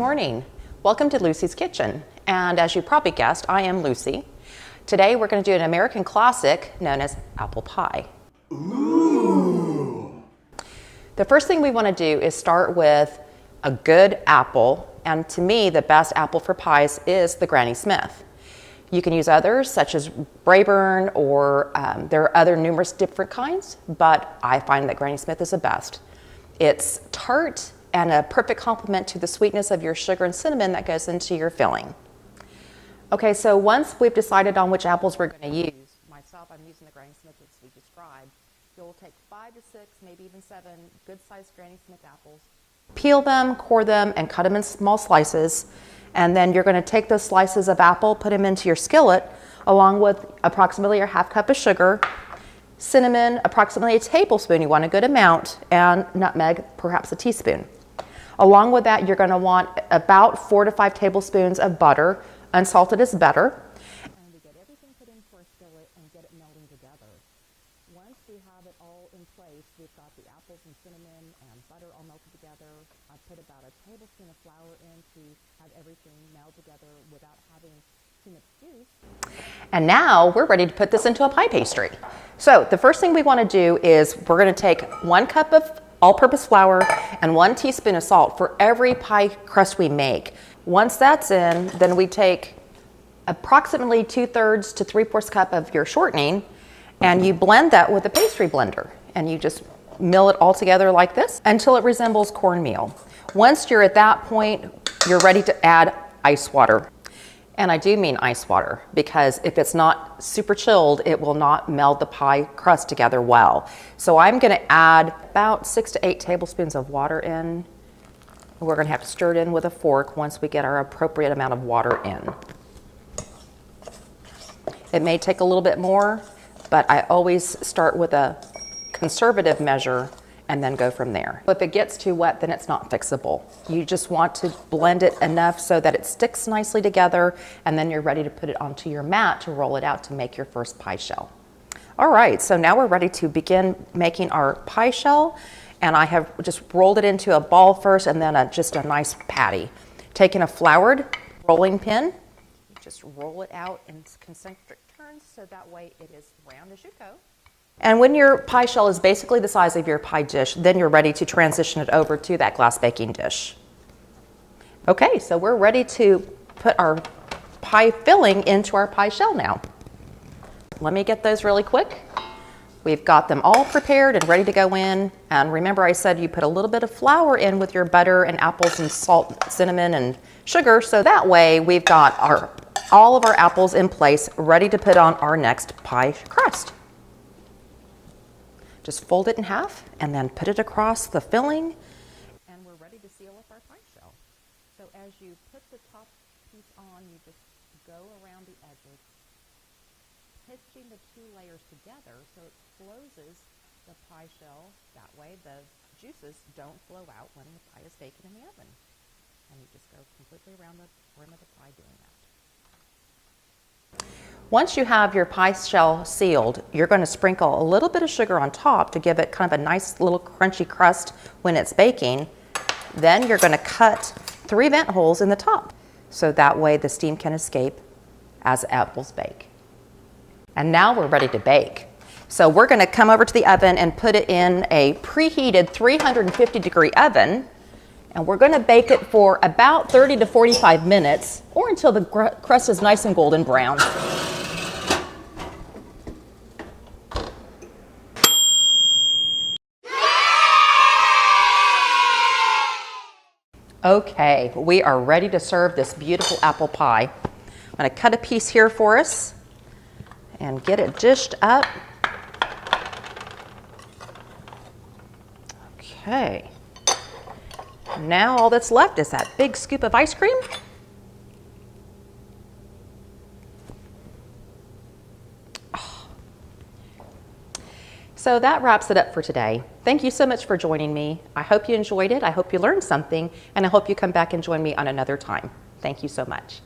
morning. Welcome to Lucy's Kitchen. And as you probably guessed, I am Lucy. Today we're going to do an American classic known as apple pie. Ooh. The first thing we want to do is start with a good apple. And to me, the best apple for pies is the Granny Smith. You can use others such as Braeburn or there are other numerous different kinds, but I find that Granny Smith is the best. It's tart and a perfect complement to the sweetness of your sugar and cinnamon that goes into your filling. Okay, so once we've decided on which apples we're going to use, myself, I'm using the Granny Smith as we described. You'll take 5 to 6, maybe even 7 good-sized Granny Smith apples, peel them, core them, and cut them in small slices. And then you're going to take those slices of apple, put them into your skillet, along with approximately a half cup of sugar, cinnamon, approximately a tablespoon, you want a good amount, and nutmeg, perhaps a teaspoon. Along with that, you're going to want about 4 to 5 tablespoons of butter. Unsalted is better. And we get everything put into our skillet and get it melting together. Once we have it all in place, we've got the apples and cinnamon and butter all melted together. I put about a tablespoon of flour in to have everything meld together without having too much juice. And now we're ready to put this into a pie pastry. So the first thing we want to do is we're going to take 1 cup of all-purpose flour and 1 teaspoon of salt for every pie crust we make. Once that's in, then we take approximately 2/3 to 3/4 cup of your shortening and you blend that with a pastry blender and you just mill it all together like this until it resembles cornmeal. Once you're at that point, you're ready to add ice water. And I do mean ice water because if it's not super chilled, it will not meld the pie crust together well. So I'm going to add about 6 to 8 tablespoons of water in. We're going to have to stir it in with a fork once we get our appropriate amount of water in. It may take a little bit more, but I always start with a conservative measure and then go from there. If it gets too wet, then it's not fixable. You just want to blend it enough so that it sticks nicely together, and then you're ready to put it onto your mat to roll it out to make your first pie shell. All right, so now we're ready to begin making our pie shell, and I have just rolled it into a ball first and then just a nice patty. Taking a floured rolling pin, just roll it out in concentric turns so that way it is round as you go. And when your pie shell is basically the size of your pie dish, then you're ready to transition it over to that glass baking dish. Okay, so we're ready to put our pie filling into our pie shell now. Let me get those really quick. We've got them all prepared and ready to go in. And remember I said you put a little bit of flour in with your butter and apples and salt, cinnamon and sugar. So that way we've got all of our apples in place, ready to put on our next pie crust. Just fold it in half and then put it across the filling. And we're ready to seal up our pie shell. So as you put the top piece on, you just go around the edges, pinching the 2 layers together so it closes the pie shell. That way the juices don't flow out when the pie is baking in the oven. And you just go completely around the rim of the pie doing that. Once you have your pie shell sealed, you're going to sprinkle a little bit of sugar on top to give it kind of a nice little crunchy crust when it's baking. Then you're going to cut 3 vent holes in the top so that way the steam can escape as apples bake. And now we're ready to bake. So we're going to come over to the oven and put it in a preheated 350-degree oven. And we're going to bake it for about 30 to 45 minutes or until the crust is nice and golden brown. Okay, we are ready to serve this beautiful apple pie. I'm going to cut a piece here for us and get it dished up. Okay. Now all that's left is that big scoop of ice cream. Oh. So that wraps it up for today. Thank you so much for joining me. I hope you enjoyed it. I hope you learned something, and I hope you come back and join me on another time. Thank you so much.